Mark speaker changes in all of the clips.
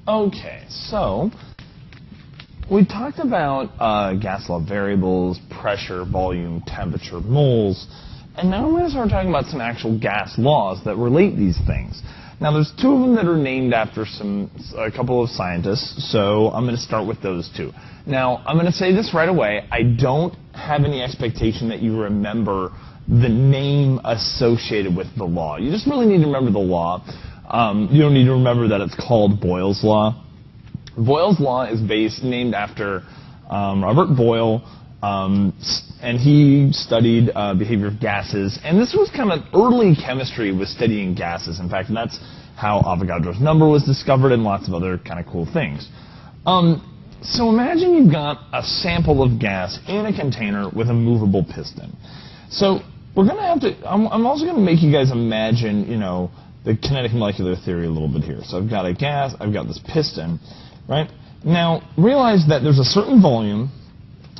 Speaker 1: Okay, so we talked about gas law variables, pressure, volume, temperature, moles, and now I'm going to start talking about some actual gas laws that relate these things. Now there's two of them that are named after a couple of scientists, so I'm going to start with those two. Now I'm going to say this right away, I don't have any expectation that you remember the name associated with the law. You just really need to remember the law. You don't need to remember that it's called Boyle's law. Boyle's law is named after Robert Boyle, and he studied behavior of gases. And this was kind of early chemistry, was studying gases. In fact, that's how Avogadro's number was discovered and lots of other kind of cool things. So imagine you've got a sample of gas in a container with a movable piston. So we're going to have to, I'm also going to make you guys imagine, the kinetic molecular theory a little bit here. So I've got a gas, I've got this piston, right? Now, realize that there's a certain volume,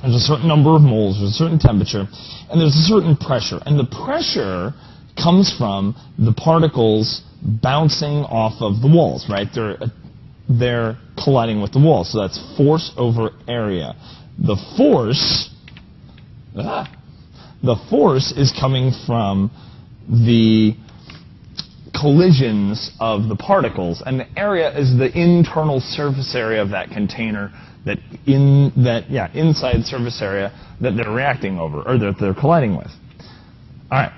Speaker 1: there's a certain number of moles, there's a certain temperature, and there's a certain pressure. And the pressure comes from the particles bouncing off of the walls, right? They're colliding with the walls. So that's force over area. The force is coming from the collisions of the particles, and the area is the internal surface area of that container, inside surface area that they're reacting over, or that they're colliding with. All right.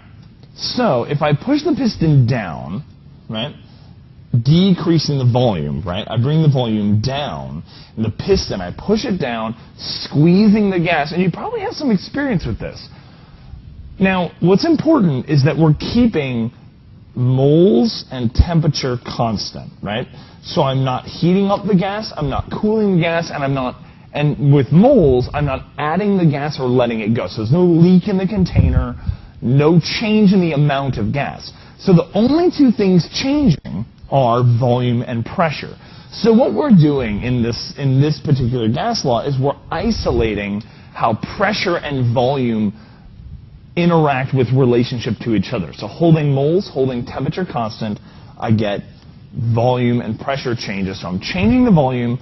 Speaker 1: So if I push the piston down, right, decreasing the volume, right, I bring the volume down, and the piston, I push it down, squeezing the gas, and you probably have some experience with this. Now, what's important is that we're keeping moles and temperature constant, right? So I'm not heating up the gas, I'm not cooling the gas, and with moles, I'm not adding the gas or letting it go. So there's no leak in the container, no change in the amount of gas. So the only two things changing are volume and pressure. So what we're doing in this particular gas law is we're isolating how pressure and volume interact with relationship to each other. So holding moles, holding temperature constant, I get volume and pressure changes. So I'm changing the volume.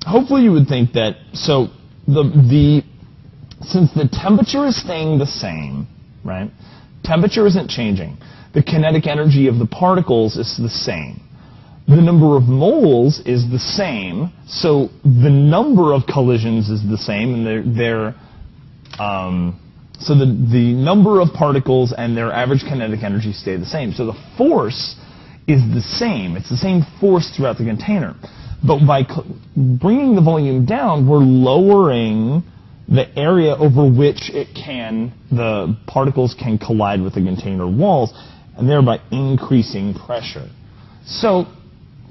Speaker 1: Hopefully you would think that, so since the temperature is staying the same, right? Temperature isn't changing. The kinetic energy of the particles is the same. The number of moles is the same, so the number of collisions is the same, and so the number of particles and their average kinetic energy stay the same. So the force is the same. It's the same force throughout the container. But by bringing the volume down, we're lowering the area over which the particles can collide with the container walls, and thereby increasing pressure. So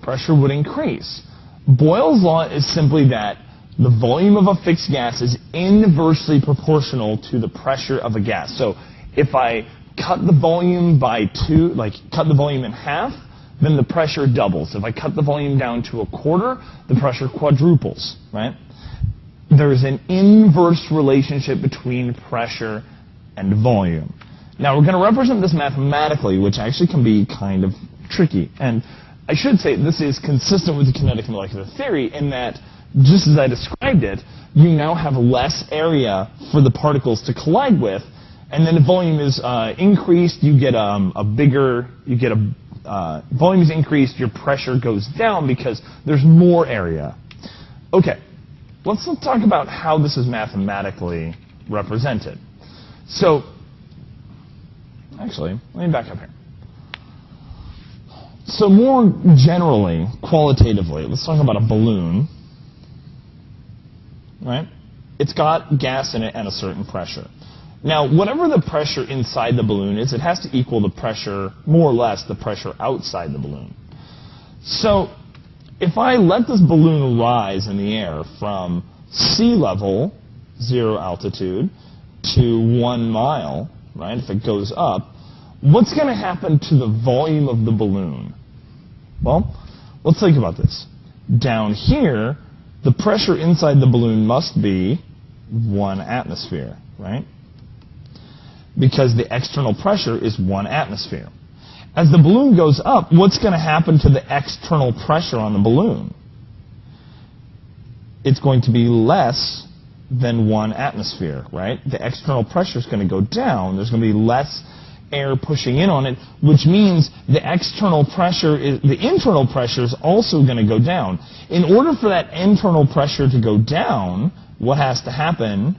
Speaker 1: pressure would increase. Boyle's law is simply that the volume of a fixed gas is inversely proportional to the pressure of a gas. So if I cut the volume cut the volume in half, then the pressure doubles. If I cut the volume down to a quarter, the pressure quadruples, right? There's an inverse relationship between pressure and volume. Now we're going to represent this mathematically, which actually can be kind of tricky. And I should say this is consistent with the kinetic molecular theory in that, just as I described it, you now have less area for the particles to collide with, and then if volume is increased, you get volume is increased, your pressure goes down because there's more area. Okay, let's talk about how this is mathematically represented. So, actually, let me back up here. So more generally, qualitatively, let's talk about a balloon. Right? It's got gas in it and a certain pressure. Now, whatever the pressure inside the balloon is, it has to equal the pressure, more or less, the pressure outside the balloon. So, if I let this balloon rise in the air from sea level, 0 altitude, to 1 mile, right, if it goes up, what's going to happen to the volume of the balloon? Well, let's think about this. Down here, the pressure inside the balloon must be 1 atmosphere, right? Because the external pressure is 1 atmosphere. As the balloon goes up, what's going to happen to the external pressure on the balloon? it's going to be less than 1 atmosphere, right? The external pressure is going to go down. There's going to be less air pushing in on it, which means the internal pressure is also going to go down. In order for that internal pressure to go down, what has to happen?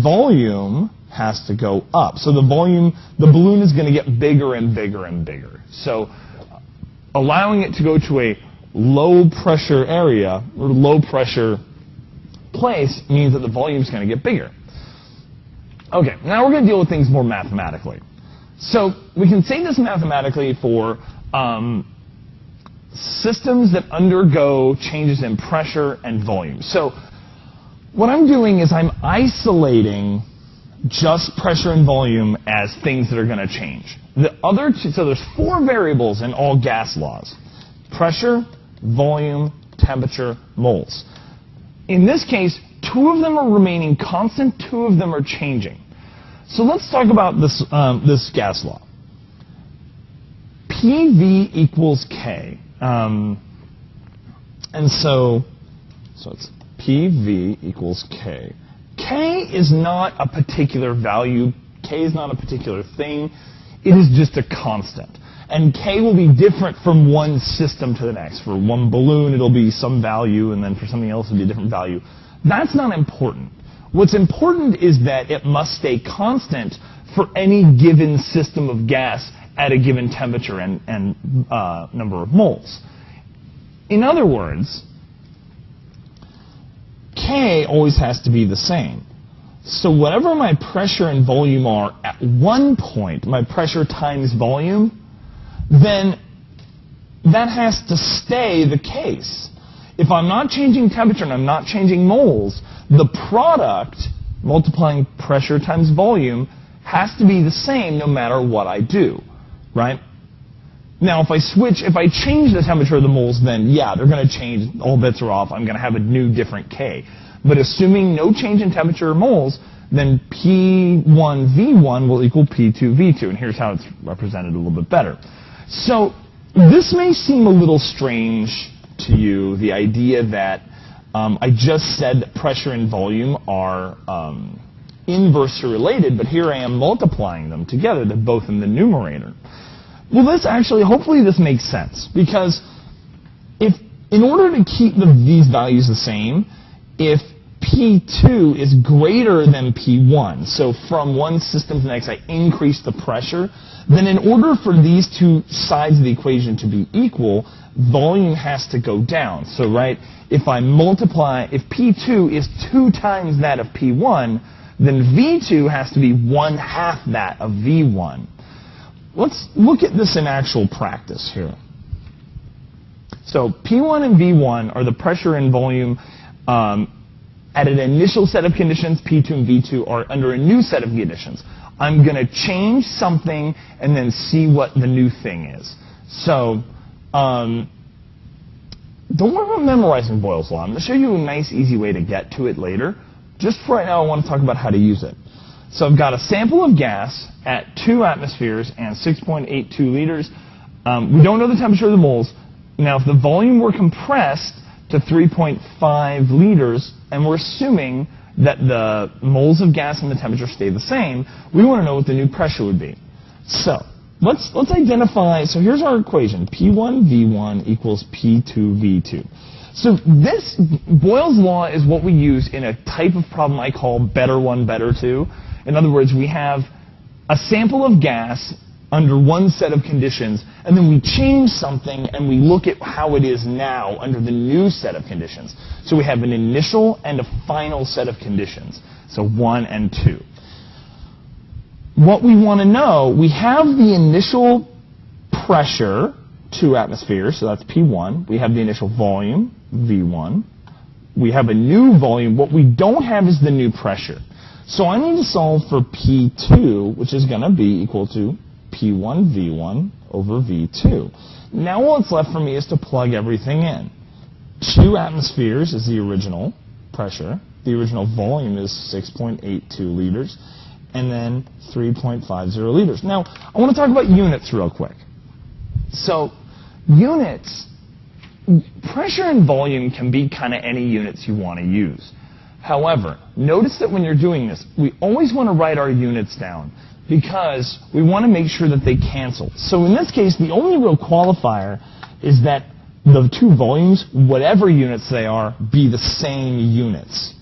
Speaker 1: Volume has to go up. So the balloon is going to get bigger and bigger and bigger. So allowing it to go to a low pressure area or low pressure place means that the volume is going to get bigger. Okay, now we're going to deal with things more mathematically. So we can say this mathematically for systems that undergo changes in pressure and volume. So what I'm doing is I'm isolating just pressure and volume as things that are going to change. The other two, so there's 4 variables in all gas laws: pressure, volume, temperature, moles. In this case, 2 of them are remaining constant, 2 of them are changing. So let's talk about this, this gas law. PV equals K. And so it's PV equals K. K is not a particular value. K is not a particular thing. It is just a constant. And K will be different from one system to the next. For one balloon, it'll be some value, and then for something else, it'll be a different value. That's not important. What's important is that it must stay constant for any given system of gas at a given temperature and number of moles. In other words, K always has to be the same. So whatever my pressure and volume are at one point, my pressure times volume, then that has to stay the case. If I'm not changing temperature and I'm not changing moles, the product, multiplying pressure times volume, has to be the same no matter what I do, right? Now, if I change the temperature of the moles, then yeah, they're going to change, all bets are off, I'm going to have a new different K. But assuming no change in temperature or moles, then P1V1 will equal P2V2, and here's how it's represented a little bit better. So this may seem a little strange to you, the idea that I just said that pressure and volume are inversely related, but here I am multiplying them together. They're both in the numerator. Well, this actually, hopefully this makes sense, because in order to keep these values the same, if P2 is greater than P1, so from one system to the next I increase the pressure, then in order for these two sides of the equation to be equal, volume has to go down. So, right, if P2 is 2 times that of P1, then V2 has to be 1/2 that of V1. Let's look at this in actual practice here. So P1 and V1 are the pressure and volume at an initial set of conditions. P2 and V2 are under a new set of conditions. I'm going to change something and then see what the new thing is. So don't worry about memorizing Boyle's law. I'm going to show you a nice, easy way to get to it later. Just for right now, I want to talk about how to use it. So I've got a sample of gas at 2 atmospheres and 6.82 liters. We don't know the temperature of the moles. Now, if the volume were compressed to 3.5 liters, and we're assuming that the moles of gas and the temperature stay the same, we want to know what the new pressure would be. So let's identify. So here's our equation: P1V1 equals P2V2. So this Boyle's law is what we use in a type of problem I call better 1, better 2. In other words, we have a sample of gas under one set of conditions, and then we change something and we look at how it is now under the new set of conditions. So we have an initial and a final set of conditions. So 1 and 2. What we want to know, we have the initial pressure, 2 atmospheres, so that's P1. We have the initial volume, V1. We have a new volume. What we don't have is the new pressure. So I need to solve for P2, which is going to be equal to P1 V1 over V2. Now what's left for me is to plug everything in. 2 atmospheres is the original pressure. The original volume is 6.82 liters. And then 3.50 liters. Now, I want to talk about units real quick. So units pressure and volume can be kind of any units you want to use. However, notice that when you're doing this, we always want to write our units down because we want to make sure that they cancel. So in this case, the only real qualifier is that the two volumes, whatever units they are, be the same units,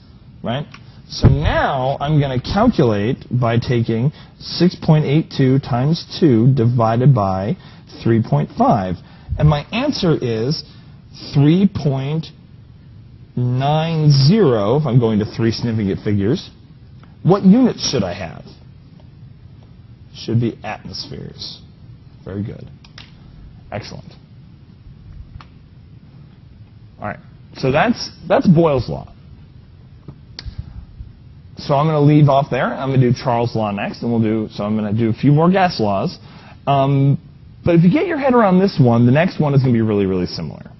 Speaker 1: right? So now I'm going to calculate by taking 6.82 times 2 divided by 3.5. And my answer is 3.90 if I'm going to three significant figures. What units should I have? Should be atmospheres. Very good. Excellent. All right. So that's Boyle's law. So I'm going to leave off there. I'm going to do Charles' law next, and I'm going to do a few more gas laws. But if you get your head around this one, the next one is going to be really, really similar.